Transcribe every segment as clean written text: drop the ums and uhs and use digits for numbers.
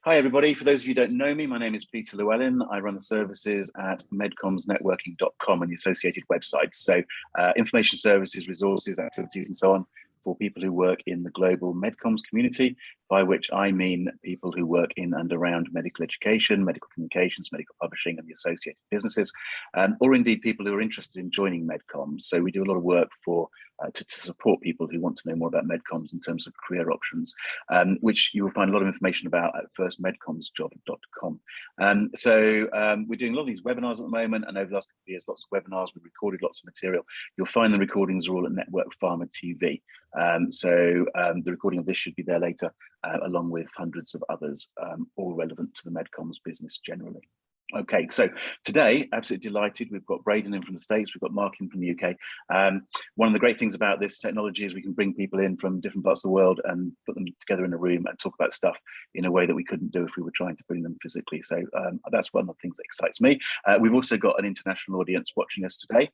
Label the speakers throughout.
Speaker 1: Hi, everybody. For those of you who don't know me, my name is Peter Llewellyn. I run the services at MedComms and the associated websites. So information services, resources, activities, and so on for people who work in the global MedComms community, by which I mean people who work in and around medical education, medical communications, medical publishing, and the associated businesses, or indeed people who are interested in joining MedComms. So we do a lot of work for to support people who want to know more about MedComms in terms of career options, which you will find a lot of information about at firstmedcommsjob.com. We're doing a lot of these webinars at the moment, and over the last couple of years, lots of webinars. We've recorded lots of material. You'll find the recordings are all at NetworkPharma TV. The recording of this should be there later, along with hundreds of others, all relevant to the MedComms business generally. Okay, so today, absolutely delighted. We've got Braydon in from the States, we've got Mark in from the UK. One of the great things about this technology is we can bring people in from different parts of the world and put them together in a room and talk about stuff in a way that we couldn't do if we were trying to bring them physically. So that's one of the things that excites me. We've also got an international audience watching us today,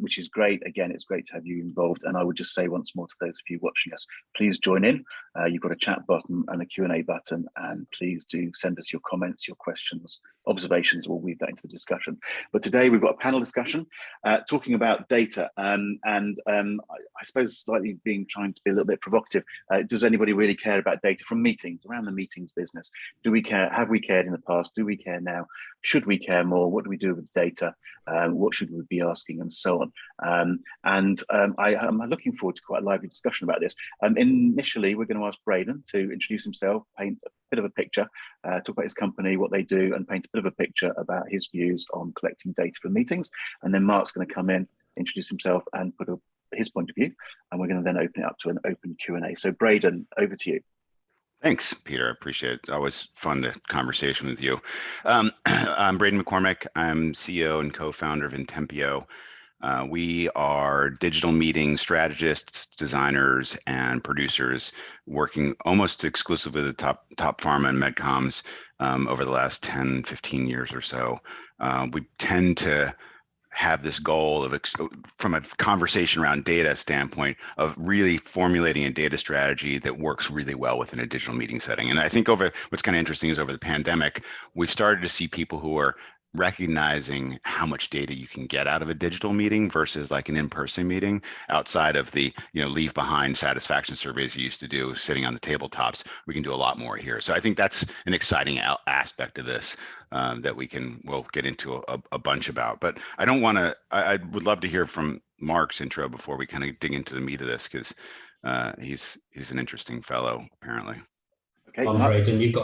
Speaker 1: which is great. Again, it's great to have you involved. And I would just say once more to those of you watching us, please join in. You've got a chat button and a Q&A button, and please do send us your comments, your questions, observations. We'll weave that into the discussion. But today we've got a panel discussion talking about data, and I suppose slightly trying to be a little bit provocative. Does anybody really care about data from meetings, around the meetings business? Do we care? Have we cared in the past? Do we care now? Should we care more? What do we do with data? What should we be asking, and so on? I'm looking forward to quite a lively discussion about this. Initially, we're going to ask Braydon to introduce himself, paint a bit of a picture, talk about his company, what they do, and paint a bit of a picture about his views on collecting data from meetings. And then Mark's going to come in, introduce himself, and put his point of view. And we're going to then open it up to an open Q&A. So Braydon, over to you.
Speaker 2: Thanks, Peter. I appreciate it. Always fun to conversation with you. I'm Braydon McCormick. I'm CEO and co-founder of Intempio. We are digital meeting strategists, designers, and producers working almost exclusively with the top pharma and MedComms over the last 10, 15 years or so. We tend to have this goal of, from a conversation around data standpoint, of really formulating a data strategy that works really well within a digital meeting setting. And I think what's kind of interesting is over the pandemic, we've started to see people who are recognizing how much data you can get out of a digital meeting versus like an in-person meeting, outside of the leave behind satisfaction surveys you used to do sitting on the tabletops. We can do a lot more here. So I think that's an exciting aspect of this that we'll get into a bunch about. But I would love to hear from Mark's intro before we kind of dig into the meat of this, because he's an interesting fellow apparently.
Speaker 1: Okay,
Speaker 3: on Braydon, you've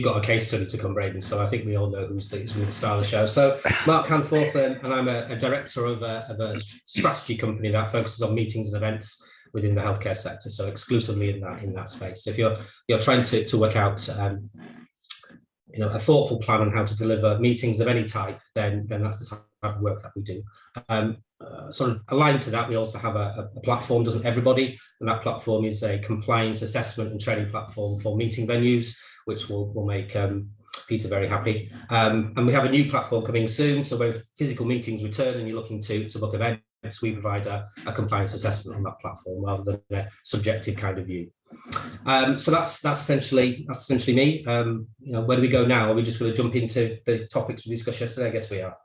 Speaker 3: got a case study to come, Braydon. So I think we all know who's the star of the show. So Mark Handforth, and I'm a director of a strategy company that focuses on meetings and events within the healthcare sector. So exclusively in that space. If you're trying to work out a thoughtful plan on how to deliver meetings of any type, then that's the type of work that we do. Sort of aligned to that, we also have a platform, Doesn't Everybody? And that platform is a compliance assessment and training platform for meeting venues, which will make Peter very happy. And we have a new platform coming soon. So when physical meetings return and you're looking to book events, we provide a compliance assessment on that platform rather than a subjective kind of view. So that's essentially me. Where do we go now? Are we just going to jump into the topics we discussed yesterday? I guess we are.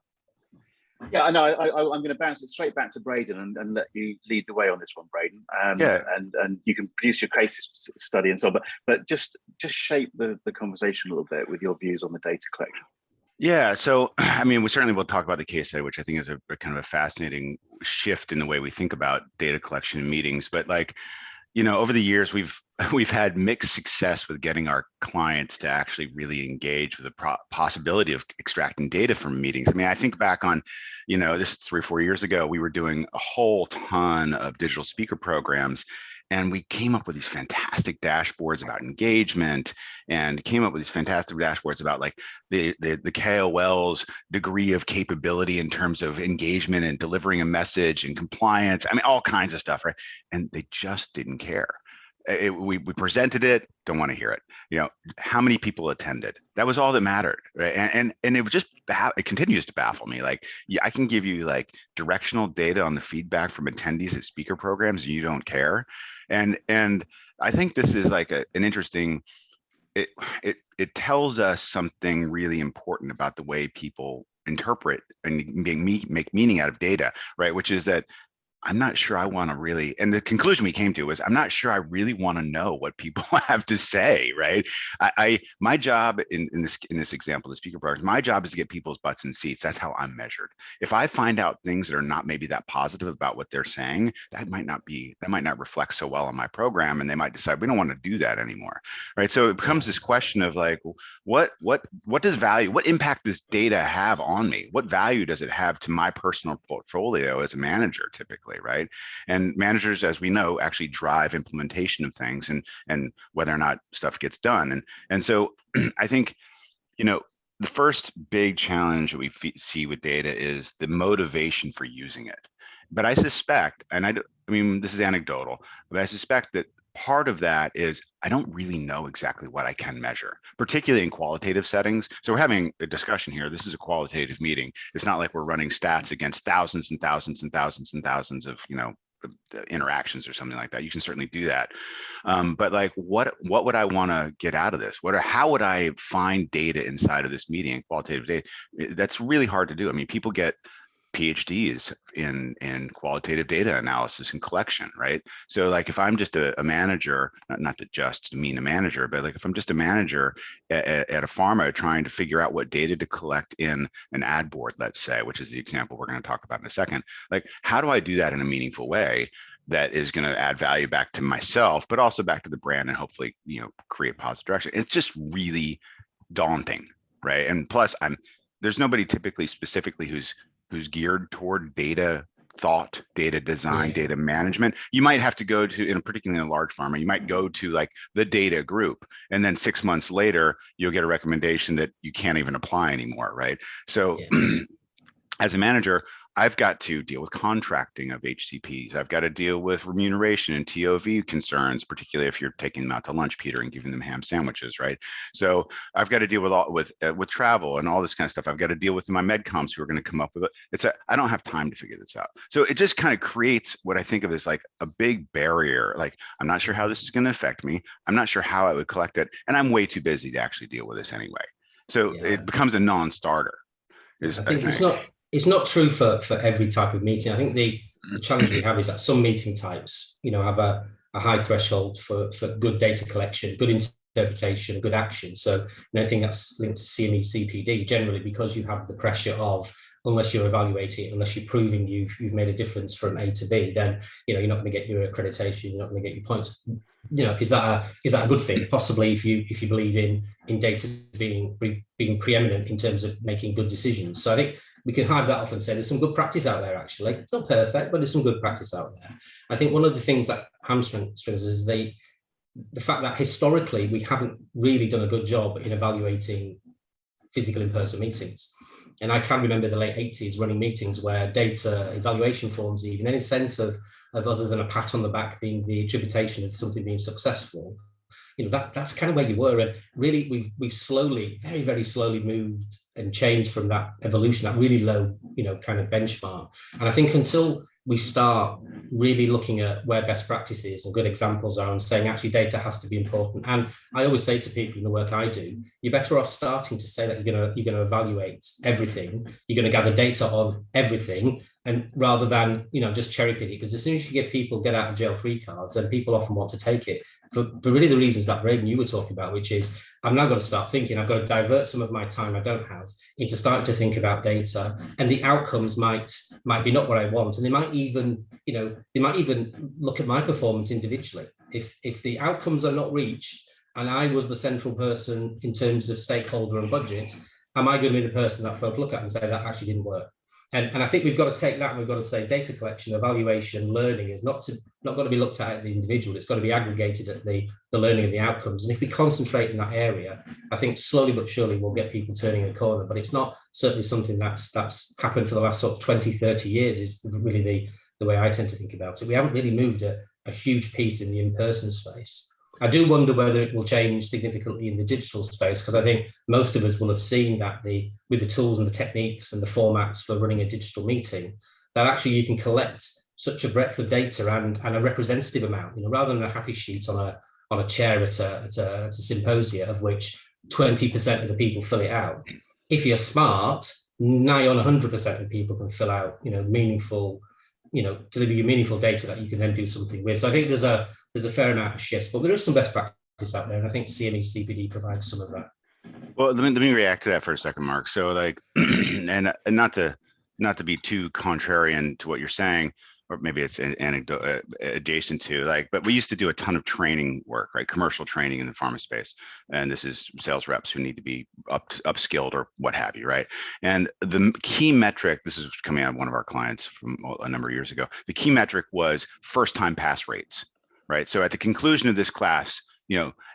Speaker 1: Yeah, I know. I'm going to bounce it straight back to Braydon and let you lead the way on this one, Braydon. And you can produce your case study and so on, but just shape the conversation a little bit with your views on the data collection.
Speaker 2: Yeah, so I mean, we certainly will talk about the case study, which I think is a kind of a fascinating shift in the way we think about data collection in meetings. But over the years, we've had mixed success with getting our clients to actually really engage with the possibility of extracting data from meetings. I mean, I think back on, this is 3 or 4 years ago, we were doing a whole ton of digital speaker programs, and we came up with these fantastic dashboards about engagement, and came up with these fantastic dashboards about like the KOL's degree of capability in terms of engagement and delivering a message and compliance. I mean, all kinds of stuff, right? And they just didn't care. We presented it, don't want to hear it. How many people attended? That was all that mattered, right? And it continues to baffle me. Like, I can give you like directional data on the feedback from attendees at speaker programs, and you don't care. And I think this is like an interesting. It tells us something really important about the way people interpret and make meaning out of data, right? Which is that I'm not sure I want to really, and the conclusion we came to was, I'm not sure I really want to know what people have to say, right? My job in this example, the speaker program, my job is to get people's butts in seats. That's how I'm measured. If I find out things that are not maybe that positive about what they're saying, that might not reflect so well on my program, and they might decide we don't want to do that anymore, right? So it becomes this question of like, what impact does data have on me? What value does it have to my personal portfolio as a manager, typically? Right. And managers, as we know, actually drive implementation of things and whether or not stuff gets done. And so I think, the first big challenge that we see with data is the motivation for using it. But I suspect, and I mean, this is anecdotal, but I suspect that part of that is I don't really know exactly what I can measure, particularly in qualitative settings. So we're having a discussion here. This is a qualitative meeting. It's not like we're running stats against thousands and thousands and thousands and thousands of, interactions or something like that. You can certainly do that. But like, what would I want to get out of this? How would I find data inside of this meeting, qualitative data? That's really hard to do. I mean, people get PhDs in qualitative data analysis and collection, right? So like if I'm just a manager, not to just mean a manager, but like if I'm just a manager at a pharma trying to figure out what data to collect in an ad board, let's say, which is the example we're going to talk about in a second, like how do I do that in a meaningful way that is going to add value back to myself, but also back to the brand and hopefully, create positive direction? It's just really daunting, right? And plus there's nobody typically specifically who's geared toward data thought, data design, data management. You might have to go to, particularly in a large pharma, you might go to like the data group, and then 6 months later, you'll get a recommendation that you can't even apply anymore, right? So as a manager, I've got to deal with contracting of HCPs. I've got to deal with remuneration and TOV concerns, particularly if you're taking them out to lunch, Peter, and giving them ham sandwiches, right? So I've got to deal with travel and all this kind of stuff. I've got to deal with my MedComms who are going to come up with it. I don't have time to figure this out. So it just kind of creates what I think of as like a big barrier. Like, I'm not sure how this is going to affect me. I'm not sure how I would collect it. And I'm way too busy to actually deal with this anyway. So it becomes a non-starter. I think
Speaker 3: it's not true for every type of meeting. I think the challenge we have is that some meeting types, have a high threshold for good data collection, good interpretation, good action. So anything that's linked to CME, CPD, generally because you have the pressure of, unless you're evaluating, unless you're proving you've made a difference from A to B, then you're not going to get your accreditation, you're not going to get your points. Is that a good thing? Possibly if you believe in data being preeminent in terms of making good decisions. So I think we can hive that off and say there's some good practice out there, actually. It's not perfect, but there's some good practice out there. I think one of the things that hamstrings is the fact that historically we haven't really done a good job in evaluating physical in-person meetings. And I can remember the late 80s running meetings where data evaluation forms, even any sense of other than a pat on the back being the attribution of something being successful, that's kind of where you were. And really, we've slowly, very, very slowly moved and changed from that evolution, that really low, kind of benchmark. And I think until we start really looking at where best practices and good examples are and saying actually data has to be important. And I always say to people in the work I do, you're better off starting to say that you're going to evaluate everything. You're going to gather data on everything, and rather than just cherry pick it, because as soon as you give people get out of jail free cards, then people often want to take it for really the reasons that Braydon you were talking about, which is I'm now going to start thinking, I've got to divert some of my time I don't have into starting to think about data, and the outcomes might be not what I want, and they might even look at my performance individually. If the outcomes are not reached and I was the central person in terms of stakeholder and budget, am I going to be the person that folk look at and say that actually didn't work? And I think we've got to take that and we've got to say data collection, evaluation, learning is not got to be looked at the individual. It's got to be aggregated at the learning of the outcomes. And if we concentrate in that area, I think slowly but surely we'll get people turning a corner. But it's not certainly something that's happened for the last sort of 20, 30 years is really the way I tend to think about it. We haven't really moved a huge piece in the in-person space. I do wonder whether it will change significantly in the digital space, because I think most of us will have seen that with the tools and the techniques and the formats for running a digital meeting, that actually you can collect such a breadth of data and a representative amount, rather than a happy sheet on a chair at a symposia, of which 20% of the people fill it out. If you're smart, nigh on 100% of people can fill out, meaningful, deliver you meaningful data that you can then do something with. So I think there's a fair amount of shifts, but there is some best practice out there, and I think CME CPD provides some of that.
Speaker 2: Well, let me react to that for a second, Mark. So like, and not to be too contrarian to what you're saying, or maybe it's an anecdote adjacent to, like, but we used to do a ton of training work, right? Commercial training in the pharma space. And this is sales reps who need to be upskilled or what have you, right? And the key metric, this is coming out of one of our clients from a number of years ago, the key metric was first time pass rates, right? So at the conclusion of this class,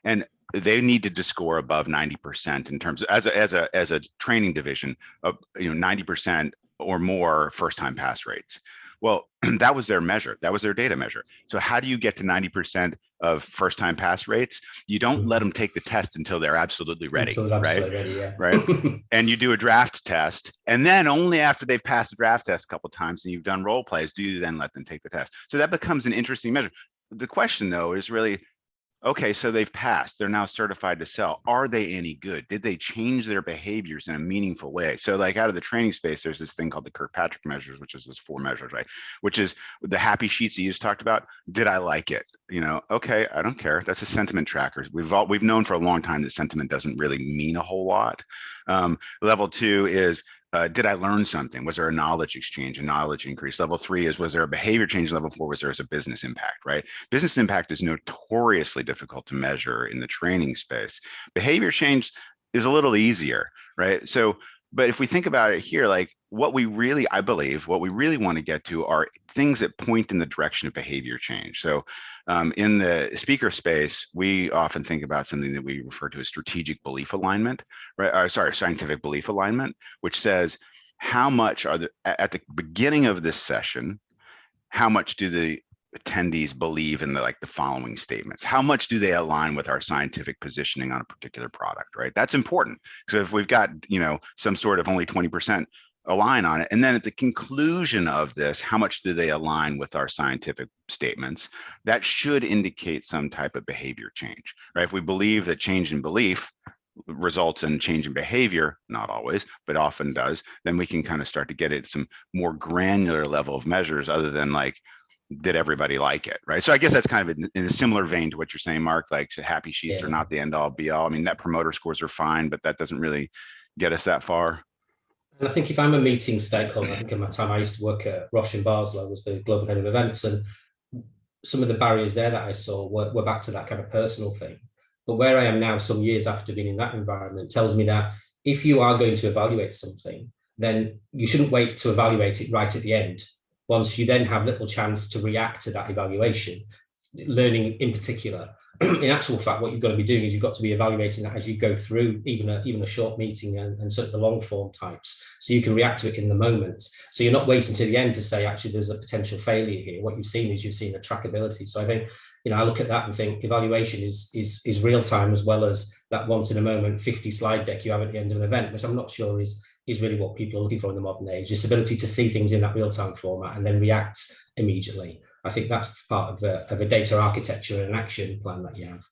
Speaker 2: and they needed to score above 90% in terms of, as a training division of 90% or more first time pass rates. Well, that was their measure. That was their data measure. So how do you get to 90% of first time pass rates? You don't let them take the test until they're absolutely ready, right?
Speaker 3: Ready, yeah.
Speaker 2: Right. And you do a draft test, and then only after they've passed the draft test a couple of times and you've done role plays, do you then let them take the test. So that becomes an interesting measure. The question though is really, okay, so they've passed, they're now certified to sell. Are they any good? Did they change their behaviors in a meaningful way? So like out of the training space, there's this thing called the Kirkpatrick measures, which is this 4 measures, right? Which is the happy sheets you just talked about. Did I like it? Okay, I don't care. That's a sentiment tracker. We've known for a long time that sentiment doesn't really mean a whole lot. Level 2 is, did I learn something? Was there a knowledge exchange, a knowledge increase? Level 3 is, was there a behavior change? Level 4 was there a business impact, right? Business impact is notoriously difficult to measure in the training space. Behavior change is a little easier, right? So, but if we think about it here, like I believe what we really want to get to are things that point in the direction of behavior change. So in the speaker space, we often think about something that we refer to as strategic belief alignment, right? Scientific belief alignment, which says how much at the beginning of this session, how much do the attendees believe in the following statements? How much do they align with our scientific positioning on a particular product, right? That's important. So if we've got, some sort of only 20% align on it, and then at the conclusion of this, how much do they align with our scientific statements? That should indicate some type of behavior change, right? If we believe that change in belief results in change in behavior, not always, but often does, then we can kind of start to get at some more granular level of measures other than did everybody like it, right? So I guess that's kind of in a similar vein to what you're saying, Mark, happy sheets are not the end all be all. I mean, net promoter scores are fine, but that doesn't really get us that far.
Speaker 3: And I think if I'm a meeting stakeholder, I think in my time, I used to work at Roche in Basel. I was the global head of events, and some of the barriers there that I saw were back to that kind of personal thing. But where I am now, some years after being in that environment, tells me that if you are going to evaluate something, then you shouldn't wait to evaluate it right at the end. Once you then have little chance to react to that evaluation, learning in particular, in actual fact, what you've got to be doing is you've got to be evaluating that as you go through even a short meeting and sort of the long form types, so you can react to it in the moment. So you're not waiting to the end to say, actually, there's a potential failure here. What you've seen a trackability. So I think, I look at that and think evaluation is real time, as well as that once in a moment 50 slide deck you have at the end of an event, which I'm not sure is really what people are looking for in the modern age. This ability to see things in that real time format and then react immediately. I think that's part of a data architecture and an action plan that you have.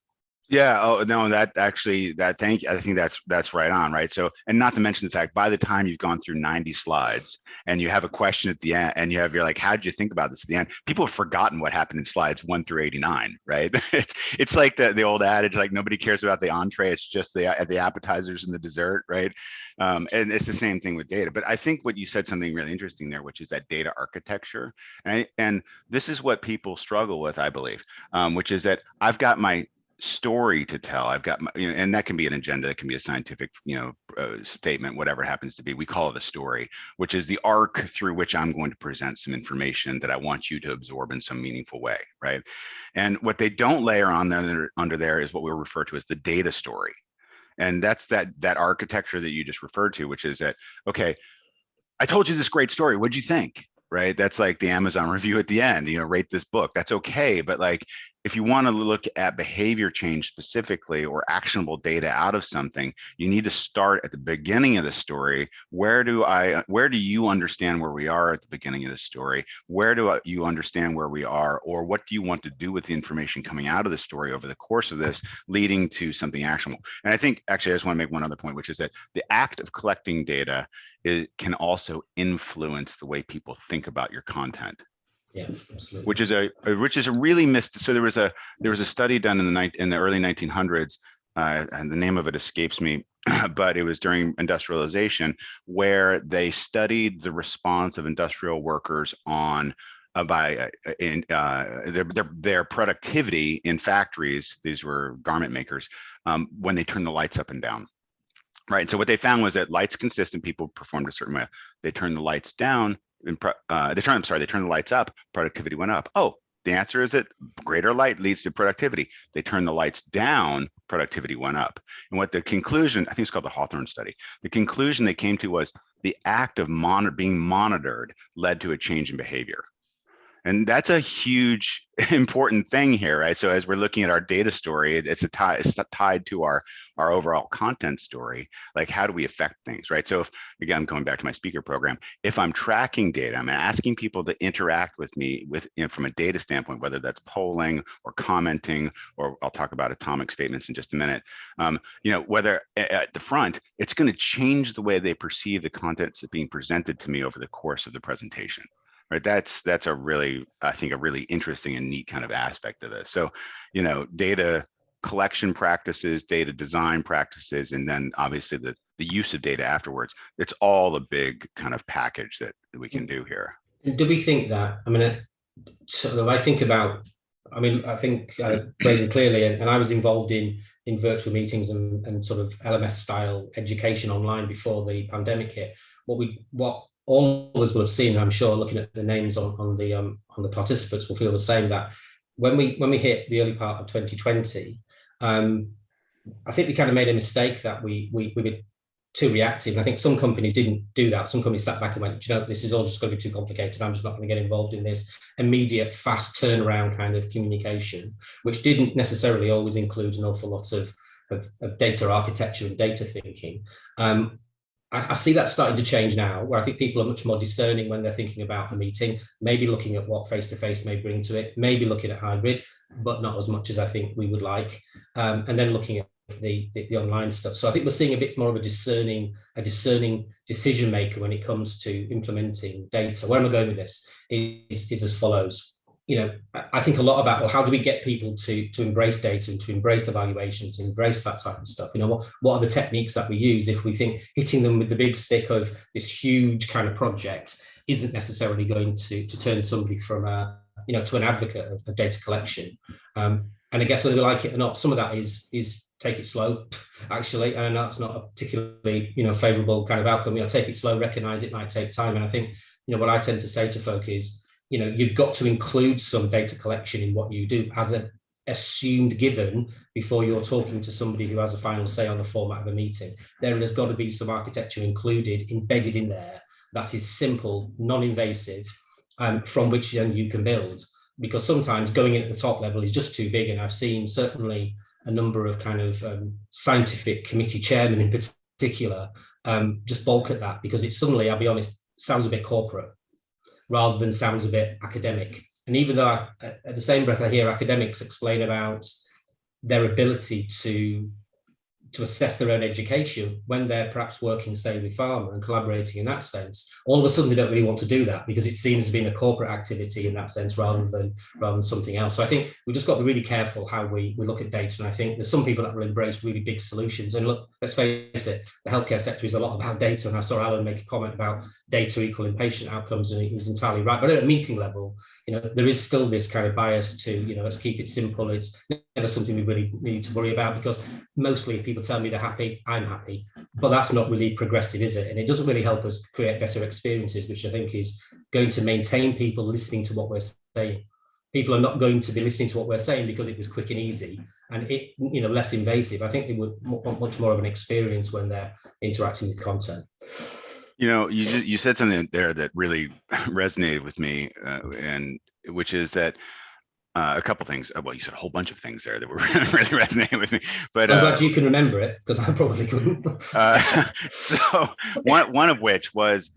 Speaker 2: Yeah. Oh no, thank you. I think that's right on, right? So, and not to mention the fact, by the time you've gone through 90 slides and you have a question at the end, and you're like, how did you think about this at the end? People have forgotten what happened in slides 1 through 89, right? It's like the old adage, nobody cares about the entree. It's just the appetizers and the dessert, right? And it's the same thing with data. But I think what you said something really interesting there, which is that data architecture. And this is what people struggle with, I believe, which is that I've got my story to tell. I've got my, and that can be an agenda, it can be a scientific, statement, whatever it happens to be. We call it a story, which is the arc through which I'm going to present some information that I want you to absorb in some meaningful way, right? And what they don't layer on under there is what we refer to as the data story. And that's that architecture that you just referred to, which is that, okay, I told you this great story. What'd you think? Right? That's like the Amazon review at the end, rate this book. That's okay. But if you want to look at behavior change specifically or actionable data out of something, you need to start at the beginning of the story. Where do you understand where we are at the beginning of the story? Where do you understand where we are, or what do you want to do with the information coming out of the story over the course of this, leading to something actionable? And I think, actually, I just want to make one other point, which is that the act of collecting data can also influence the way people think about your content.
Speaker 3: Yeah, absolutely.
Speaker 2: Which is a really missed. So there was a study done in the early 1900s, and the name of it escapes me, but it was during industrialization, where they studied the response of industrial workers on their productivity in factories. These were garment makers, when they turned the lights up and down. Right. So what they found was that lights consistent, people performed a certain way. They turned the lights down. They turned the lights up, productivity went up. Oh, the answer is that greater light leads to productivity. They turned the lights down, productivity went up. And what the conclusion, I think it's called the Hawthorne Study, the conclusion they came to was the act of being monitored led to a change in behavior. And that's a huge, important thing here, right? So as we're looking at our data story, it's tied to our overall content story. Like, how do we affect things, right? So if, again, going back to my speaker program, if I'm tracking data, I'm asking people to interact with me from a data standpoint, whether that's polling or commenting, or I'll talk about atomic statements in just a minute. Whether at the front, it's going to change the way they perceive the content that's being presented to me over the course of the presentation. Right, that's a really, I think, a really interesting and neat kind of aspect of this. So, data collection practices, data design practices, and then obviously the use of data afterwards. It's all a big kind of package that we can do here.
Speaker 3: Do we think that? I mean, sort of, I think Braydon clearly, and I was involved in virtual meetings and sort of LMS style education online before the pandemic hit. What all of us will have seen, I'm sure, looking at the names on the participants will feel the same, that when we hit the early part of 2020, I think we kind of made a mistake that we were too reactive. And I think some companies didn't do that. Some companies sat back and went, this is all just going to be too complicated. I'm just not going to get involved in this immediate, fast turnaround kind of communication, which didn't necessarily always include an awful lot of data architecture and data thinking. I see that starting to change now, where I think people are much more discerning when they're thinking about a meeting, maybe looking at what face-to-face may bring to it, maybe looking at hybrid, but not as much as I think we would like, and then looking at the online stuff. So I think we're seeing a bit more of a discerning decision maker when it comes to implementing data. Where am I going with this is as follows. I think a lot about, well, how do we get people to embrace data and to embrace evaluations, embrace that type of stuff? What are the techniques that we use if we think hitting them with the big stick of this huge kind of project isn't necessarily going to turn somebody from to an advocate of data collection? And I guess whether we like it or not, some of that is take it slow, actually. And I know that's not a particularly favorable kind of outcome. Take it slow, recognize it might take time. And I think what I tend to say to folk is, you've got to include some data collection in what you do as an assumed given before you're talking to somebody who has a final say on the format of a meeting. There has got to be some architecture embedded in there that is simple, non-invasive, from which then you can build. Because sometimes going in at the top level is just too big. And I've seen certainly a number of kind of scientific committee chairmen in particular just balk at that, because it suddenly, I'll be honest, sounds a bit corporate, rather than sounds a bit academic. And even though at the same breath I hear academics explain about their ability to assess their own education when they're perhaps working, say, with pharma and collaborating in that sense, all of a sudden they don't really want to do that because it seems to be a corporate activity in that sense rather than something else. So I think we've just got to be really careful how we look at data. And I think there's some people that will embrace really big solutions. And look, let's face it, the healthcare sector is a lot about data. And I saw Alan make a comment about data equaling patient outcomes, and he was entirely right. But at a meeting level, there is still this kind of bias to, let's keep it simple. It's never something we really need to worry about, because mostly if people tell me they're happy, I'm happy. But that's not really progressive, is it? And it doesn't really help us create better experiences, which I think is going to maintain people listening to what we're saying. People are not going to be listening to what we're saying because it was quick and easy and less invasive. I think they would want much more of an experience when they're interacting with content.
Speaker 2: You said something there that really resonated with me, and which is that A couple things. Well, you said a whole bunch of things there that were really resonating with me. But
Speaker 3: I'm glad you can remember it, because I probably couldn't.
Speaker 2: So one of which was,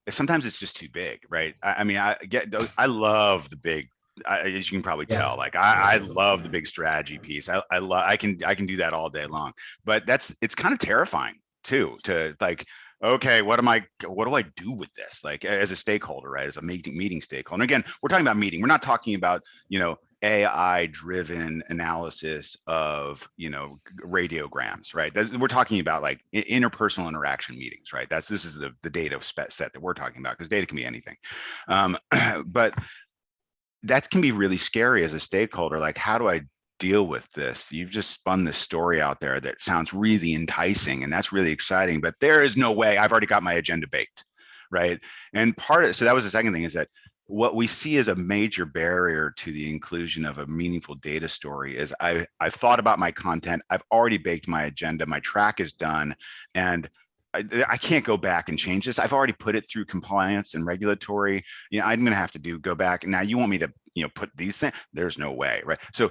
Speaker 2: sometimes it's just too big, right? I love the big. As you can probably tell, like I love the big strategy piece. I can do that all day long. But it's kind of terrifying too, to like, okay, what do I do with this? Like, as a stakeholder, right? As a meeting stakeholder. And again, we're talking about meeting. We're not talking about, AI driven analysis of, radiograms, right? We're talking about like interpersonal interaction meetings, right? This is the data set that we're talking about, because data can be anything. But that can be really scary as a stakeholder. Like, how do I deal with this? You've just spun this story out there that sounds really enticing, and that's really exciting, but there is no way. I've already got my agenda baked, right? And so that was the second thing, is that what we see as a major barrier to the inclusion of a meaningful data story is I've thought about my content, I've already baked my agenda, my track is done, and I can't go back and change this. I've already put it through compliance and regulatory. I'm going to have to go back. Now you want me to, put these things? There's no way, right? So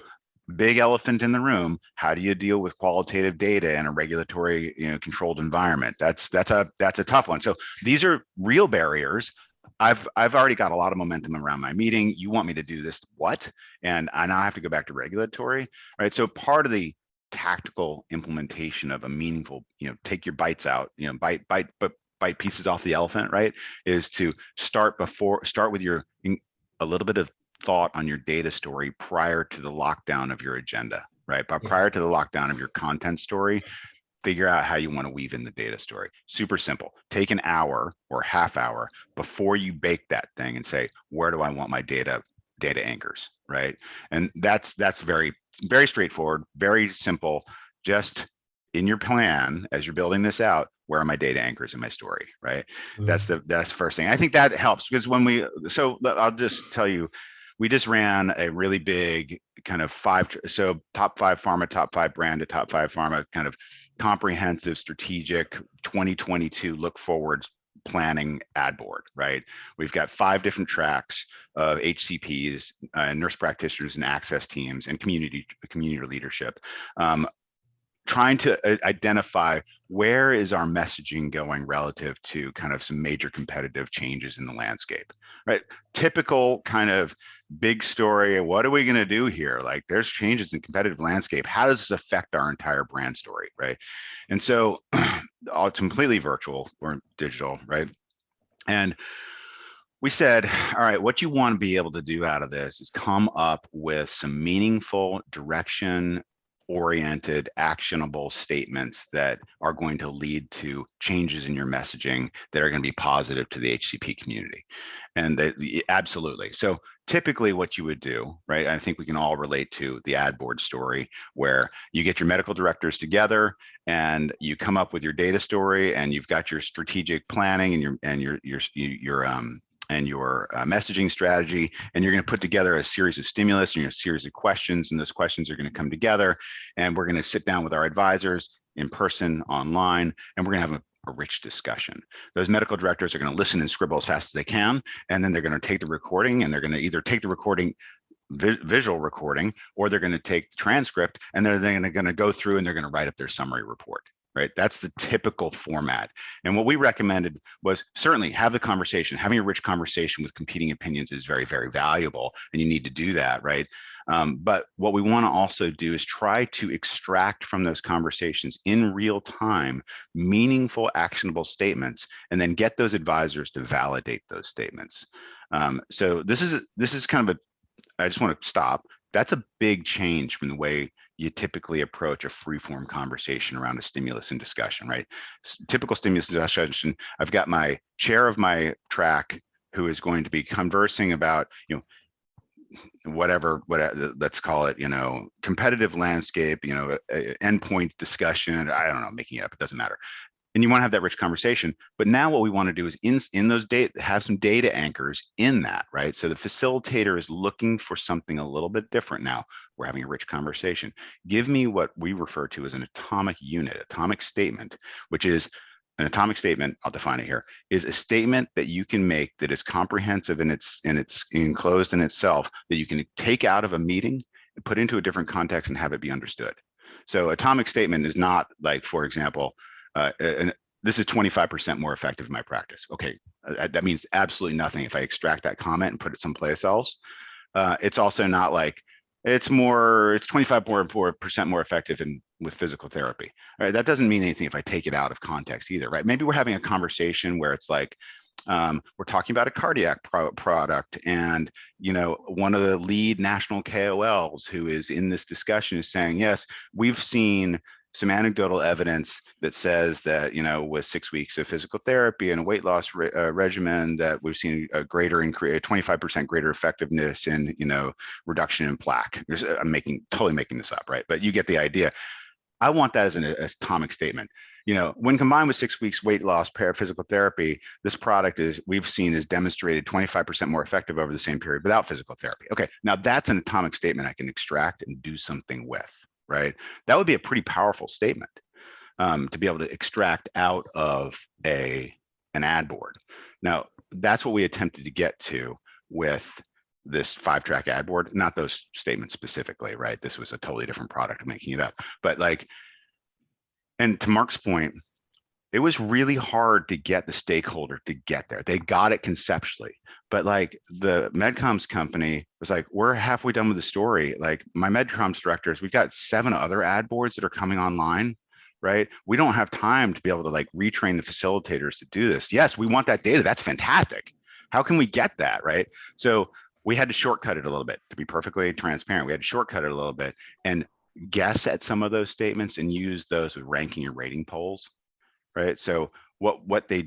Speaker 2: big elephant in the room. How do you deal with qualitative data in a regulatory, controlled environment? That's a tough one. So these are real barriers. I've already got a lot of momentum around my meeting. You want me to do this? What? And I now have to go back to regulatory, right? So part of the tactical implementation of a meaningful, take your bites out, bite pieces off the elephant, right? Is to start with a little bit of thought on your data story prior to the lockdown of your agenda, right? But prior to the lockdown of your content story, figure out how you want to weave in the data story. Super simple. Take an hour or half hour before you bake that thing and say, where do I want my data anchors, right? And that's very, very straightforward, very simple. Just in your plan, as you're building this out, where are my data anchors in my story, right? That's the first thing. I think that helps, because I'll just tell you, we just ran a really big kind of top 5 pharma, top 5 brand to top 5 pharma kind of comprehensive strategic 2022 look forward planning ad board, right? We've got 5 different tracks of HCPs, nurse practitioners and access teams, and community leadership, trying to identify where is our messaging going relative to kind of some major competitive changes in the landscape, right? Typical kind of big story. What are we going to do here? Like, there's changes in competitive landscape. How does this affect our entire brand story, right? And so all completely virtual or digital, right? And we said, all right, what you want to be able to do out of this is come up with some meaningful direction oriented, actionable statements that are going to lead to changes in your messaging that are going to be positive to the HCP community. And absolutely. So typically what you would do, right? I think we can all relate to the ad board story, where you get your medical directors together and you come up with your data story, and you've got your strategic planning and your messaging strategy, and you're going to put together a series of stimulus and a series of questions, and those questions are going to come together, and we're going to sit down with our advisors in person, online, and we're going to have a rich discussion. Those medical directors are going to listen and scribble as fast as they can, and then they're going to take the recording, and they're going to either take the recording, visual recording, or they're going to take the transcript, and they're going to go through and they're going to write up their summary report. Right? That's the typical format. And what we recommended was certainly have the conversation. Having a rich conversation with competing opinions is very, very valuable, and you need to do that, right? But what we want to also do is try to extract from those conversations in real time meaningful, actionable statements, and then get those advisors to validate those statements. So this is kind of I just want to stop. That's a big change from the way you typically approach a free-form conversation around a stimulus and discussion, right? Typical stimulus and discussion, I've got my chair of my track who is going to be conversing about, whatever, let's call it, competitive landscape, endpoint discussion, I don't know, making it up, it doesn't matter. And you want to have that rich conversation. But now what we want to do is in those data, have some data anchors in that, right? So the facilitator is looking for something a little bit different now. We're having a rich conversation. Give me what we refer to as an atomic unit, atomic statement, which is an atomic statement, I'll define it here, is a statement that you can make that is comprehensive and it's enclosed in itself, that you can take out of a meeting, put into a different context and have it be understood. So atomic statement is not like, for example, this is 25% more effective in my practice. Okay, that means absolutely nothing if I extract that comment and put it someplace else. It's also not like, it's 25% more effective with physical therapy. All right, that doesn't mean anything if I take it out of context either, right? Maybe we're having a conversation where it's like, we're talking about a cardiac product, and one of the lead national KOLs who is in this discussion is saying, yes, we've seen some anecdotal evidence that says that, with 6 weeks of physical therapy and a weight loss regimen, that we've seen a 25% greater effectiveness in, reduction in plaque. I'm totally making this up, right? But you get the idea. I want that as an atomic statement. When combined with 6 weeks weight loss physical therapy, this product we've seen is demonstrated 25% more effective over the same period without physical therapy. Okay, now that's an atomic statement I can extract and do something with. Right? That would be a pretty powerful statement to be able to extract out of an ad board. Now, that's what we attempted to get to with this 5-track ad board, not those statements specifically, right? This was a totally different product, I'm making it up. But and to Mark's point, it was really hard to get the stakeholder to get there. They got it conceptually, but the MedComms company was like, we're halfway done with the story. Like, my MedComms directors, we've got 7 other ad boards that are coming online, right? We don't have time to be able to retrain the facilitators to do this. Yes, we want that data. That's fantastic. How can we get that, right? So we had to shortcut it a little bit. To be perfectly transparent, we had to shortcut it a little bit and guess at some of those statements and use those with ranking and rating polls. Right. So what we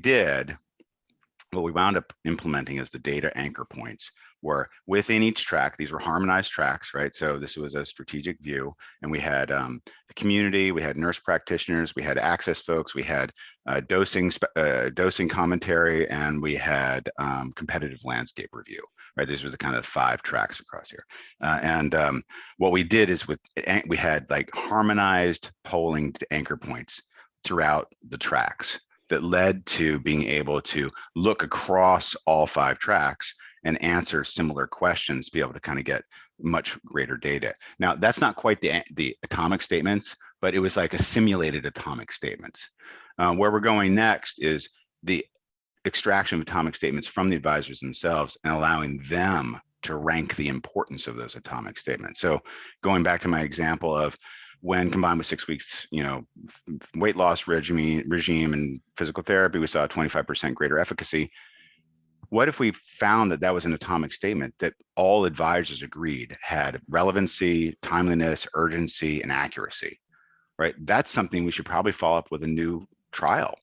Speaker 2: wound up implementing is the data anchor points, where within each track, these were harmonized tracks, right? So this was a strategic view, and we had the community, we had nurse practitioners, we had access folks, we had dosing commentary, and we had competitive landscape review, right? These were the kind of 5 tracks across here. What we did is we had harmonized polling anchor points throughout the tracks that led to being able to look across all 5 tracks and answer similar questions, be able to kind of get much greater data. Now, that's not quite the atomic statements, but it was like a simulated atomic statements. Where we're going next is the extraction of atomic statements from the advisors themselves and allowing them to rank the importance of those atomic statements. So going back to my example of, when combined with 6 weeks, weight loss regime and physical therapy, we saw a 25% greater efficacy. What if we found that that was an atomic statement that all advisors agreed had relevancy, timeliness, urgency, and accuracy, right? That's something we should probably follow up with a new trial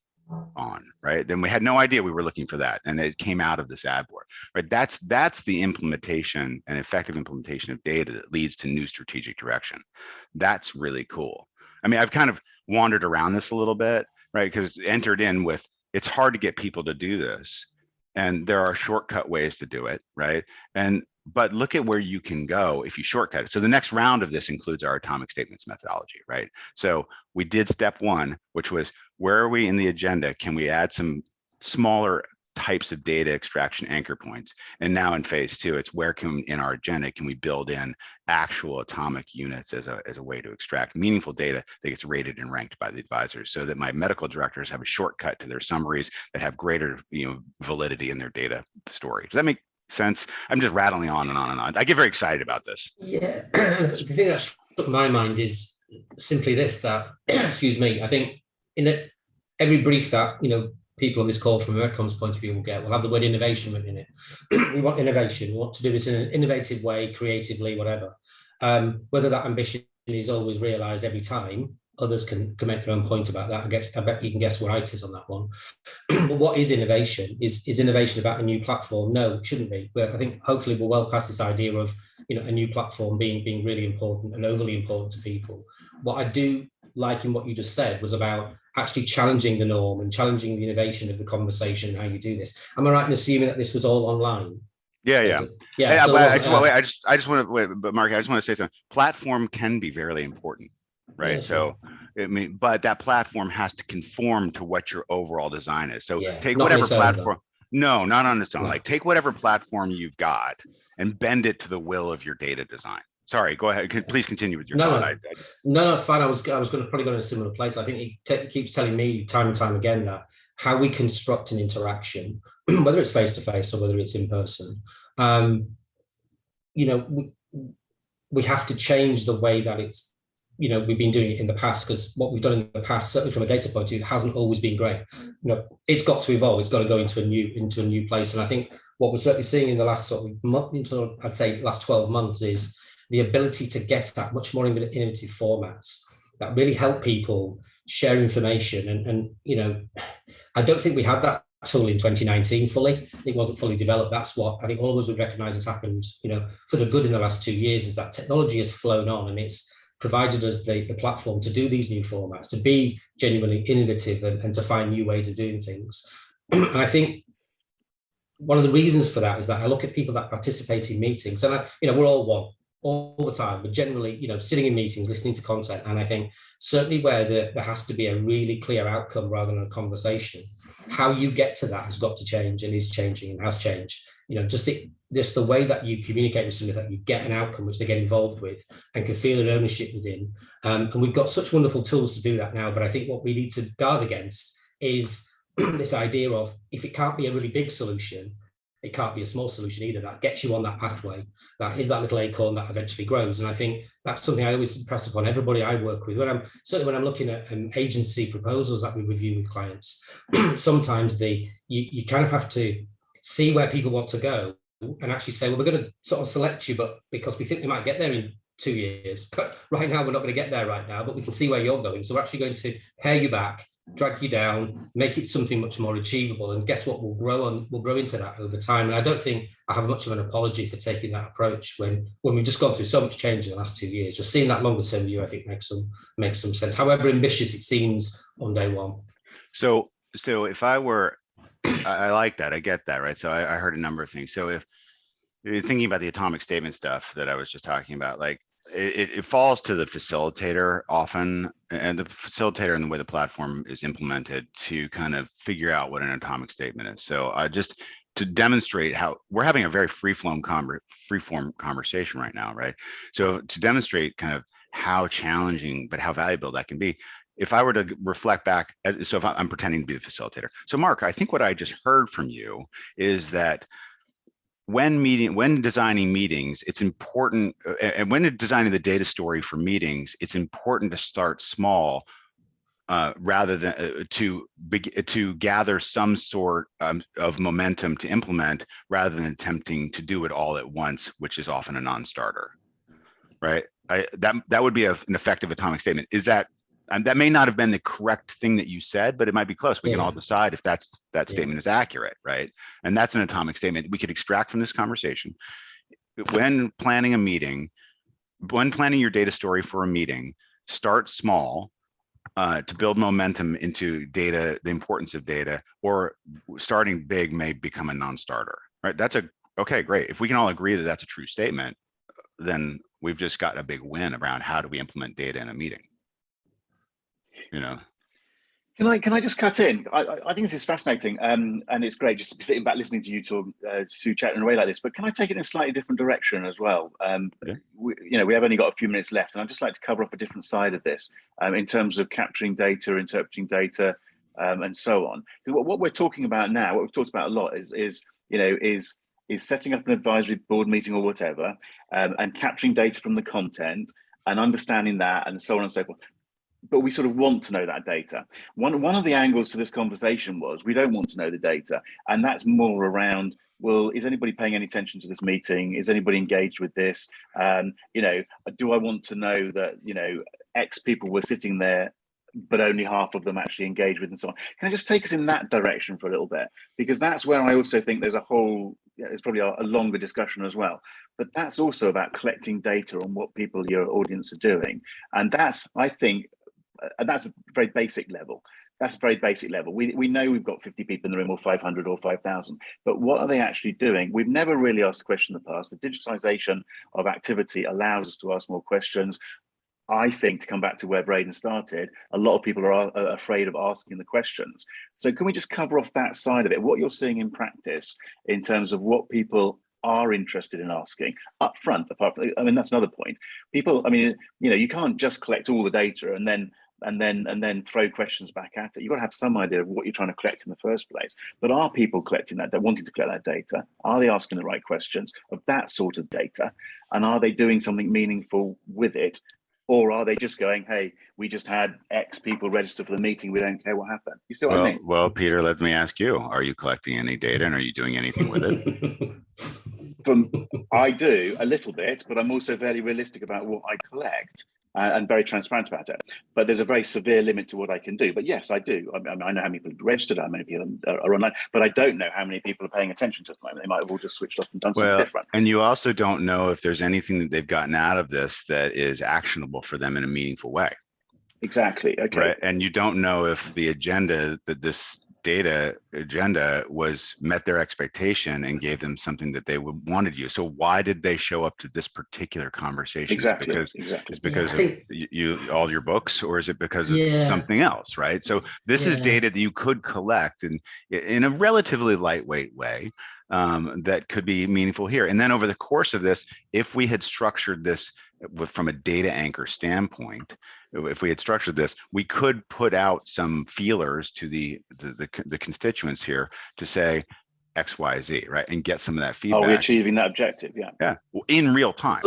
Speaker 2: on, right? Then we had no idea we were looking for that, and it came out of this ad board, right? That's the implementation and effective implementation of data that leads to new strategic direction. That's really cool. I mean, I've kind of wandered around this a little bit, right? Because entered in with, it's hard to get people to do this, and there are shortcut ways to do it, right? But look at where you can go if you shortcut it. So the next round of this includes our atomic statements methodology, right? So we did step 1, which was, where are we in the agenda? Can we add some smaller types of data extraction anchor points? And now in phase 2, it's where in our agenda can we build in actual atomic units as a way to extract meaningful data that gets rated and ranked by the advisors, so that my medical directors have a shortcut to their summaries that have greater validity in their data story. Does that make sense? I'm just rattling on and on and on. I get very excited about this.
Speaker 3: Yeah, the thing that struck my mind is simply this, that, excuse me, I think in every brief that, people on this call from a MedComms point of view will get, will have the word innovation within it. We want innovation. We want to do this in an innovative way, creatively, whatever. Whether that ambition is always realized every time, others can make their own point about that. I bet you can guess where it is on that one. But what is innovation? Is innovation about a new platform? No, it shouldn't be. But I think hopefully we're well past this idea of a new platform being really important and overly important to people. What I do like in what you just said was about actually challenging the norm and challenging the innovation of the conversation, how you do this. Am I right in assuming that this was all online?
Speaker 2: Yeah.
Speaker 3: So
Speaker 2: I just want to, but Mark, I just want to say something. Platform can be very important, right? Yeah, so I mean, but that platform has to conform to what your overall design is. So take
Speaker 3: not
Speaker 2: whatever
Speaker 3: on its own,
Speaker 2: platform. No, not on its own.
Speaker 3: No.
Speaker 2: Like take whatever platform you've got and bend it to the will of your data design. Sorry, go ahead. Please continue with your thought.
Speaker 3: No, it's fine. I was going to probably go in a similar place. I think it keeps telling me time and time again that how we construct an interaction, whether it's face to face or whether it's in person, you know, we have to change the way that it's, you know, we've been doing it in the past, because what we've done in the past, certainly from a data point of view, hasn't always been great. You know, it's got to evolve. It's got to go into a new place. And I think what we're certainly seeing in the last sort of I'd say last 12 months is the ability to get at much more innovative formats that really help people share information. And you know, I don't think we had that tool in 2019 fully. It wasn't fully developed. That's what I think all of us would recognize has happened, you know, for the good in the last 2 years, is that technology has flown on and it's provided us the platform to do these new formats, to be genuinely innovative and to find new ways of doing things. And I think one of the reasons for that is that I look at people that participate in meetings, and you know, we're all one all the time, but generally, you know, sitting in meetings, listening to content. And I think certainly where there has to be a really clear outcome rather than a conversation, how you get to that has got to change, and is changing and has changed. You know, just the way that you communicate with somebody, that you get an outcome which they get involved with and can feel an ownership within. And we've got such wonderful tools to do that now. But I think what we need to guard against is this idea of, if it can't be a really big solution, it can't be a small solution either. That gets you on that pathway. That is that little acorn that eventually grows. And I think that's something I always impress upon everybody I work with. Certainly when I'm looking at agency proposals that we review with clients, sometimes you kind of have to see where people want to go and actually say, well, we're going to sort of select you, but because we think we might get there in 2 years. But right now, we're not going to get there right now, but we can see where you're going. So we're actually going to pare you back, drag you down, make it something much more achievable. And guess what? We'll grow into that over time. And I don't think I have much of an apology for taking that approach when we've just gone through so much change in the last 2 years. Just seeing that longer term view, I think makes some sense, however ambitious it seems on day one.
Speaker 2: So if I were, I like that, I get that, right? So I heard a number of things. So if you're thinking about the atomic statement stuff that I was just talking about, like it falls to the facilitator often, and the facilitator and the way the platform is implemented to kind of figure out what an atomic statement is. So just to demonstrate how we're having a very free-form conversation right now, right? So to demonstrate kind of how challenging but how valuable that can be, if I were to reflect back, so if I'm pretending to be the facilitator. So Mark, I think what I just heard from you is that when designing meetings, it's important, and when designing the data story for meetings, it's important to start small rather than to gather some sort of momentum to implement, rather than attempting to do it all at once, which is often a non-starter, right? That would be an effective atomic statement. Is that may not have been the correct thing that you said, but it might be close. We can all decide if that statement is accurate, right? And that's an atomic statement we could extract from this conversation. When planning a meeting, when planning your data story for a meeting, start small to build momentum into data, the importance of data, or starting big may become a non-starter, right? Okay, great. If we can all agree that that's a true statement, then we've just got a big win around how do we implement data in a meeting. You know,
Speaker 1: can I just cut in? I think this is fascinating, and it's great just to be sitting back listening to you two chatting away like this. But can I take it in a slightly different direction as well?
Speaker 2: Yeah.
Speaker 1: We have only got a few minutes left, and I'd just like to cover up a different side of this in terms of capturing data, interpreting data, and so on. What we're talking about now, what we've talked about a lot, is setting up an advisory board meeting or whatever, and capturing data from the content and understanding that, and so on and so forth. But we sort of want to know that data. One of the angles to this conversation was we don't want to know the data, and that's more around, well, is anybody paying any attention to this meeting? Is anybody engaged with this? Do I want to know that X people were sitting there, but only half of them actually engaged with, and so on? Can I just take us in that direction for a little bit? Because that's where I also think there's there's probably a longer discussion as well. But that's also about collecting data on what people, your audience, are doing, and that's, I think. And that's a very basic level. That's a very basic level. We know we've got 50 people in the room, or 500 or 5,000, but what are they actually doing? We've never really asked the question in the past. The digitization of activity allows us to ask more questions. I think, to come back to where Braydon started, a lot of people are afraid of asking the questions. So can we just cover off that side of it? What you're seeing in practice in terms of what people are interested in asking up front, apart from, I mean, that's another point. People, I mean, you can't just collect all the data and then throw questions back at it. You've got to have some idea of what you're trying to collect in the first place. But are people collecting that, wanting to collect that data? Are they asking the right questions of that sort of data? And are they doing something meaningful with it? Or are they just going, hey, we just had X people register for the meeting, we don't care what happened? You see what I mean?
Speaker 2: Well, Peter, let me ask you, are you collecting any data and are you doing anything with it?
Speaker 1: I do a little bit, but I'm also very realistic about what I collect and very transparent about it. But there's a very severe limit to what I can do. But yes, I do. I know how many people are registered, how many people are online, but I don't know how many people are paying attention to it at the moment. They might have all just switched off and done something different.
Speaker 2: And you also don't know if there's anything that they've gotten out of this that is actionable for them in a meaningful way.
Speaker 1: Exactly. Okay.
Speaker 2: Right. And you don't know if the agenda that this data agenda met their expectation and gave them something that they wanted you. So why did they show up to this particular conversation?
Speaker 1: Exactly.
Speaker 2: It's because of all your books, or is it because of something else? Right. So this is data that you could collect in a relatively lightweight way that could be meaningful here. And then over the course of this, if we had structured this from a data anchor standpoint, if we had structured this, we could put out some feelers to the constituents here to say X, Y, Z, right, and get some of that feedback.
Speaker 1: Are we achieving that objective? Yeah,
Speaker 2: in real time.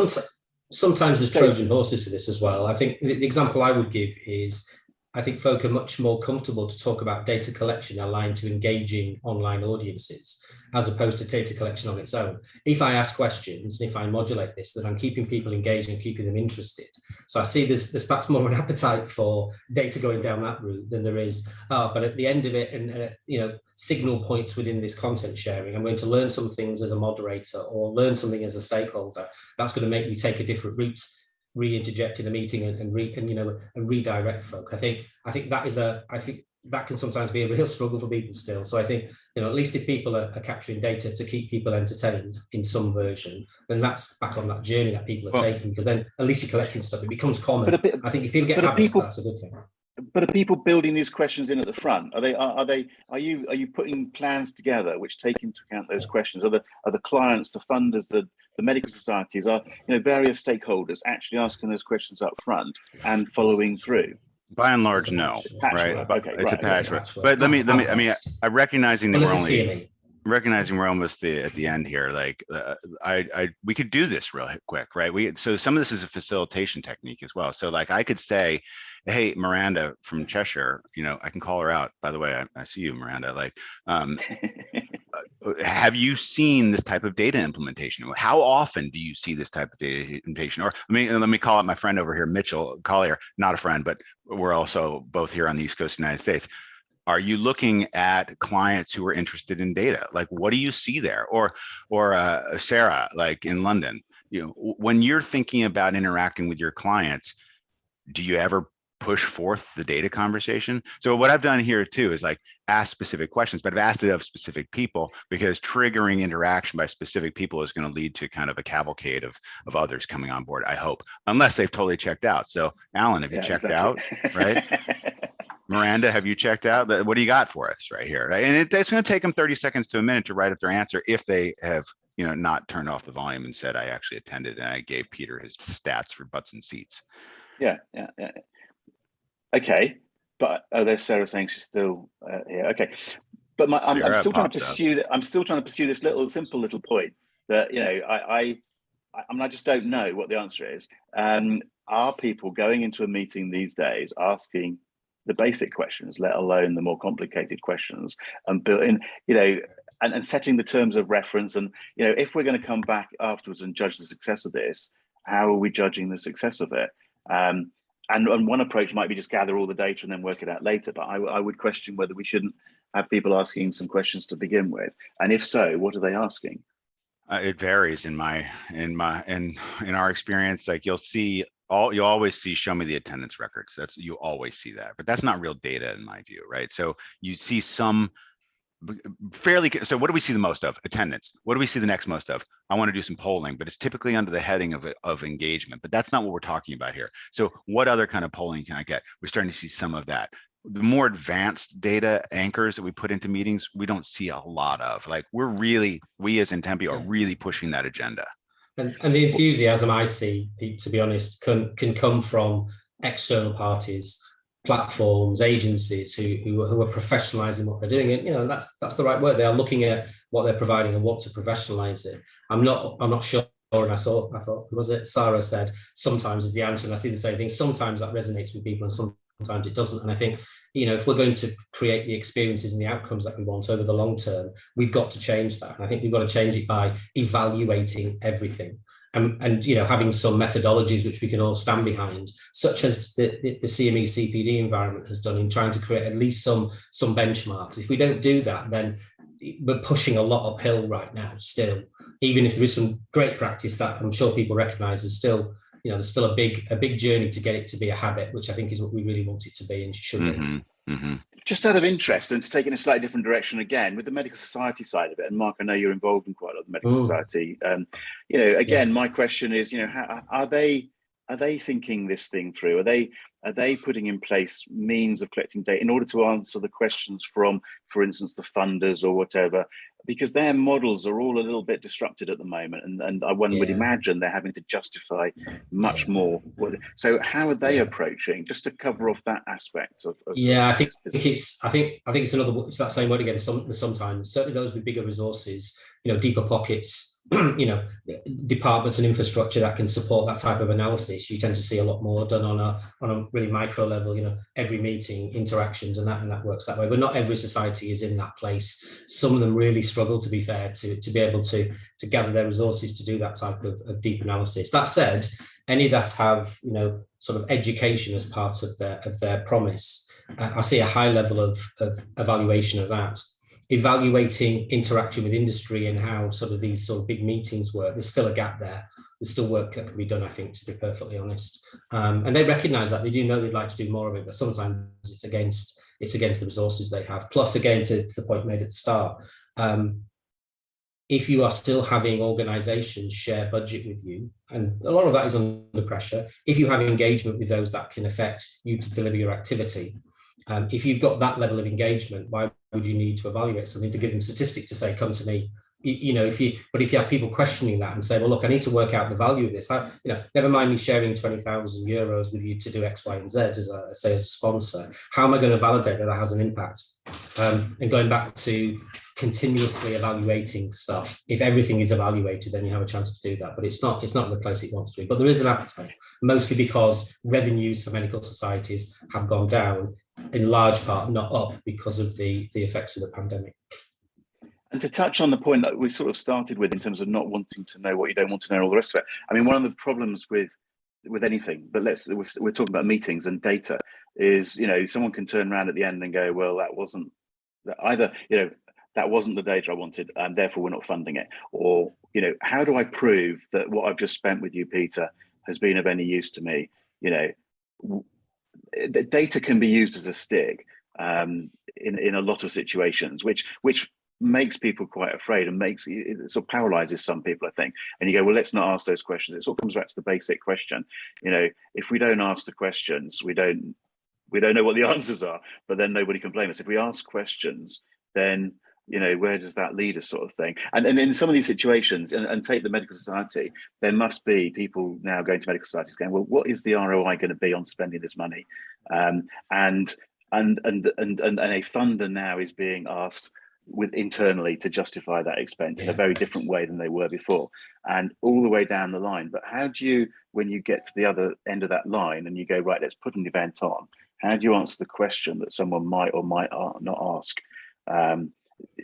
Speaker 3: Sometimes there's Trojan horses for this as well. I think the example I would give is, I think folk are much more comfortable to talk about data collection aligned to engaging online audiences, as opposed to data collection on its own. If I ask questions, and if I modulate this, then I'm keeping people engaged and keeping them interested. So I see there's perhaps more an appetite for data going down that route than there is, but at the end of it, and signal points within this content sharing, I'm going to learn some things as a moderator or learn something as a stakeholder. That's going to make me take a different route, re-interject in a meeting and redirect folk. I think that can sometimes be a real struggle for people still. So I think, at least if people are capturing data to keep people entertained in some version, then that's back on that journey that people are taking, because then at least you're collecting stuff. It becomes common. I think if people get habits, that's a good thing.
Speaker 1: But are people building these questions in at the front? Are you putting plans together which take into account those questions? Are the clients, the funders, the medical societies, are various stakeholders actually asking those questions up front and following through?
Speaker 2: By and large, no. Right?
Speaker 1: Okay,
Speaker 2: it's a patchwork. But let me. I mean, I'm recognizing that we're almost at the end here. Like, we could do this real quick, right? So some of this is a facilitation technique as well. So like, I could say, hey, Miranda from Cheshire, I can call her out. By the way, I see you, Miranda. Like, have you seen this type of data implementation? How often do you see this type of data implementation? Or let me call out my friend over here, Mitchell Collier, not a friend, but we're also both here on the East Coast of the United States. Are you looking at clients who are interested in data? Like, what do you see there? Or Sarah, like in London, when you're thinking about interacting with your clients, do you ever push forth the data conversation? So what I've done here too is like ask specific questions, but I've asked it of specific people, because triggering interaction by specific people is going to lead to kind of a cavalcade of others coming on board, I hope, unless they've totally checked out. So Alan, have you checked out, right? Miranda, have you checked out? What do you got for us right here? Right? And it's going to take them 30 seconds to a minute to write up their answer if they have not turned off the volume and said, I actually attended and I gave Peter his stats for butts and seats.
Speaker 1: Yeah. Okay, but there's Sarah saying she's still here. Okay, but I'm still trying to pursue that. I'm still trying to pursue this simple little point that I just don't know what the answer is. Are people going into a meeting these days asking the basic questions, let alone the more complicated questions, and building, and setting the terms of reference? And if we're going to come back afterwards and judge the success of this, how are we judging the success of it? And one approach might be just gather all the data and then work it out later. But I would question whether we shouldn't have people asking some questions to begin with. And if so, what are they asking?
Speaker 2: It varies in our experience. Like you'll always see, show me the attendance records. You always see that, but that's not real data in my view, right? So you see some fairly, so what do we see the most of? Attendance. What do we see the next most of? I want to do some polling, but it's typically under the heading of engagement, but that's not what we're talking about here. So what other kind of polling can I get? We're starting to see some of that. The more advanced data anchors that we put into meetings, we don't see a lot of. Like we as Intempio are really pushing that agenda.
Speaker 3: And the enthusiasm I see, to be honest, can come from external parties, platforms, agencies who are professionalizing what they're doing. And, you know, that's the right word. They are looking at what they're providing and want to professionalize it. I'm not sure. And I thought, was it Sarah said, sometimes is the answer. And I see the same thing. Sometimes that resonates with people and sometimes it doesn't. And I think, you know, if we're going to create the experiences and the outcomes that we want over the long term, we've got to change that. And I think we've got to change it by evaluating everything. And you know, having some methodologies which we can all stand behind, such as the CME CPD environment has done in trying to create at least some benchmarks. If we don't do that, then we're pushing a lot uphill right now still. Even if there is some great practice that I'm sure people recognize, there's still a big journey to get it to be a habit, which I think is what we really want it to be and should be.
Speaker 2: Mm-hmm.
Speaker 1: Just out of interest, and to take it in a slightly different direction again, with the medical society side of it, and Mark, I know you're involved in quite a lot of the medical society. You know, again, my question is, you know, how, are they thinking this thing through? Are they putting in place means of collecting data in order to answer the questions from, for instance, the funders or whatever? Because their models are all a little bit disrupted at the moment, and one would imagine they're having to justify much more. So how are they approaching, just to cover off that aspect of
Speaker 3: I think it's another, it's that same word again. Sometimes certainly those with bigger resources, you know, deeper pockets, you know, departments and infrastructure that can support that type of analysis, you tend to see a lot more done on a really micro level, you know, every meeting, interactions, and that works that way. But not every society is in that place. Some of them really struggle, to be fair, to be able to gather their resources to do that type of deep analysis. That said, any that have, you know, sort of education as part of their promise, I see a high level of evaluation of that. Evaluating interaction with industry and how sort of these sort of big meetings work, there's still a gap there. There's still work that can be done, I think, to be perfectly honest. And they recognize that. They do know they'd like to do more of it, but sometimes it's against the resources they have. Plus, again, to the point made at the start, if you are still having organizations share budget with you, and a lot of that is under pressure, if you have engagement with those that can affect you to deliver your activity, if you've got that level of engagement, why would you need to evaluate something to give them statistics to say, come to me? You know, if you have people questioning that and say, well, look, I need to work out the value of this. You know, never mind me sharing 20,000 euros with you to do X, Y, and Z as a sponsor. How am I going to validate that has an impact? And going back to continuously evaluating stuff. If everything is evaluated, then you have a chance to do that. But it's not the place it wants to be. But there is an appetite, mostly because revenues for medical societies have gone down, in large part, not up, because of the effects of the pandemic.
Speaker 1: And to touch on the point that we sort of started with in terms of not wanting to know what you don't want to know and all the rest of it. I mean, one of the problems with anything, but we're talking about meetings and data, is, you know, someone can turn around at the end and go, well, that wasn't the data I wanted, and therefore we're not funding it. Or, you know, how do I prove that what I've just spent with you, Peter, has been of any use to me? You know, the data can be used as a stick in a lot of situations, which makes people quite afraid and it sort of paralyzes some people, I think. And you go, well, let's not ask those questions. It sort of comes back to the basic question. You know, if we don't ask the questions, we don't know what the answers are, but then nobody can blame us. If we ask questions, then, you know, where does that lead us, sort of thing? And in some of these situations, and take the medical society, there must be people now going to medical societies going, well, what is the ROI going to be on spending this money? And a funder now is being asked internally to justify that expense in a very different way than they were before, and all the way down the line. But how do you, when you get to the other end of that line and you go, right, let's put an event on, how do you answer the question that someone might or might not ask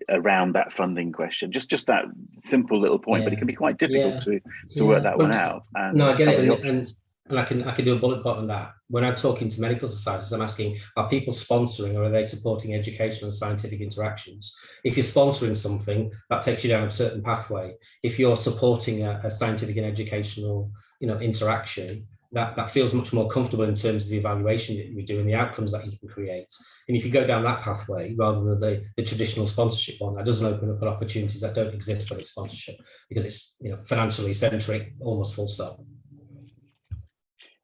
Speaker 1: around that funding question? Just that simple little point, but it can be quite difficult to work that one out. And
Speaker 3: no, I get it. And I can do a bullet point on that. When I'm talking to medical societies, I'm asking, are people sponsoring, or are they supporting educational and scientific interactions? If you're sponsoring something, that takes you down a certain pathway. If you're supporting a scientific and educational, you know, interaction, that feels much more comfortable in terms of the evaluation that you do and the outcomes that you can create. And if you go down that pathway rather than the traditional sponsorship one, that doesn't open up opportunities that don't exist when it's sponsorship, because it's financially centric, almost full stop.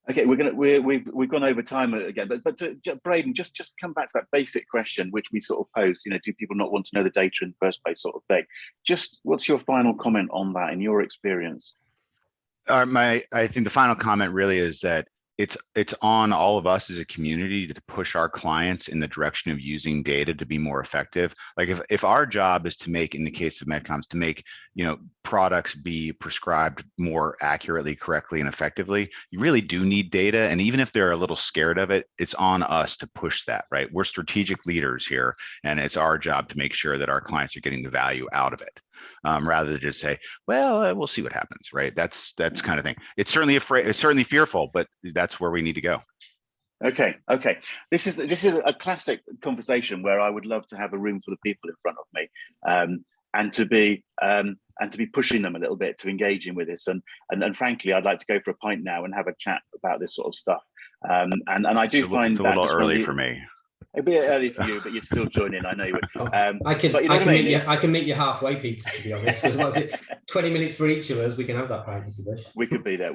Speaker 1: Okay, we've gone over time again, but Braydon, just come back to that basic question which we sort of posed. Do people not want to know the data in the first place, sort of thing? Just what's your final comment on that in your experience?
Speaker 2: I think the final comment really is that it's on all of us as a community to push our clients in the direction of using data to be more effective. Like if our job is to make, in the case of MedComms, to make products be prescribed more accurately, correctly, and effectively, you really do need data. And even if they're a little scared of it, it's on us to push that, right? We're strategic leaders here, and it's our job to make sure that our clients are getting the value out of it. Rather than just say, well, we'll see what happens, right? That's kind of thing. It's certainly fearful, but that's where we need to go. Okay.
Speaker 1: This is a classic conversation where I would love to have a room full of people in front of me, and to be pushing them a little bit, to engaging with this, and frankly, I'd like to go for a pint now and have a chat about this sort of stuff. And I do find that
Speaker 2: a little early for me.
Speaker 1: It'd be early for you, but you'd still join in. I know you would.
Speaker 3: I can meet you halfway, Peter, to be honest. Because what is it? 20 minutes for each of us. We can have that pint if you wish.
Speaker 1: We could be there.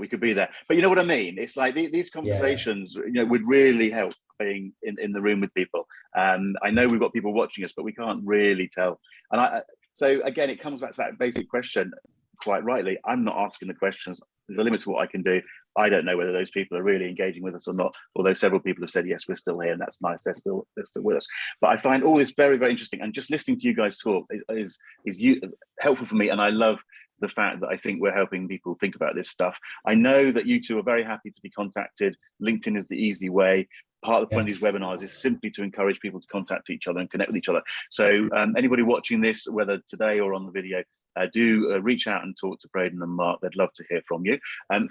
Speaker 1: But you know what I mean? It's like these conversations, would really help being in the room with people. I know we've got people watching us, but we can't really tell. And so again, it comes back to that basic question. Quite rightly, I'm not asking the questions. There's a limit to what I can do. I don't know whether those people are really engaging with us or not, although several people have said, yes, we're still here, and that's nice. They're still with us. But I find all this very, very interesting. And just listening to you guys talk is helpful for me. And I love the fact that I think we're helping people think about this stuff. I know that you two are very happy to be contacted. LinkedIn is the easy way. Part of the point of these webinars is simply to encourage people to contact each other and connect with each other. So anybody watching this, whether today or on the video, do reach out and talk to Braydon and Mark. They'd love to hear from you.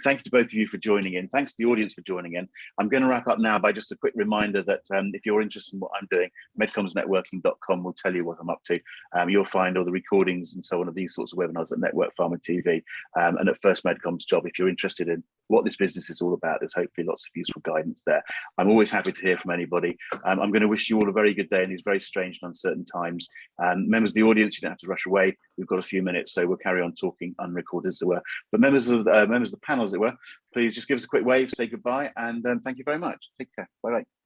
Speaker 1: Thank you to both of you for joining in. Thanks to the audience for joining in. I'm going to wrap up now by just a quick reminder that if you're interested in what I'm doing, medcommsnetworking.com will tell you what I'm up to. You'll find all the recordings and so on of these sorts of webinars at NetworkPharma TV and at First Medcomm's Job. If you're interested in what this business is all about, there's hopefully lots of useful guidance there. I'm always happy to hear from anybody. I'm going to wish you all a very good day in these very strange and uncertain times. Members of the audience, you don't have to rush away. We've got a few minutes, so we'll carry on talking unrecorded, as it were. But members of the panel, as it were, please just give us a quick wave, say goodbye, and thank you very much. Take care. Bye-bye.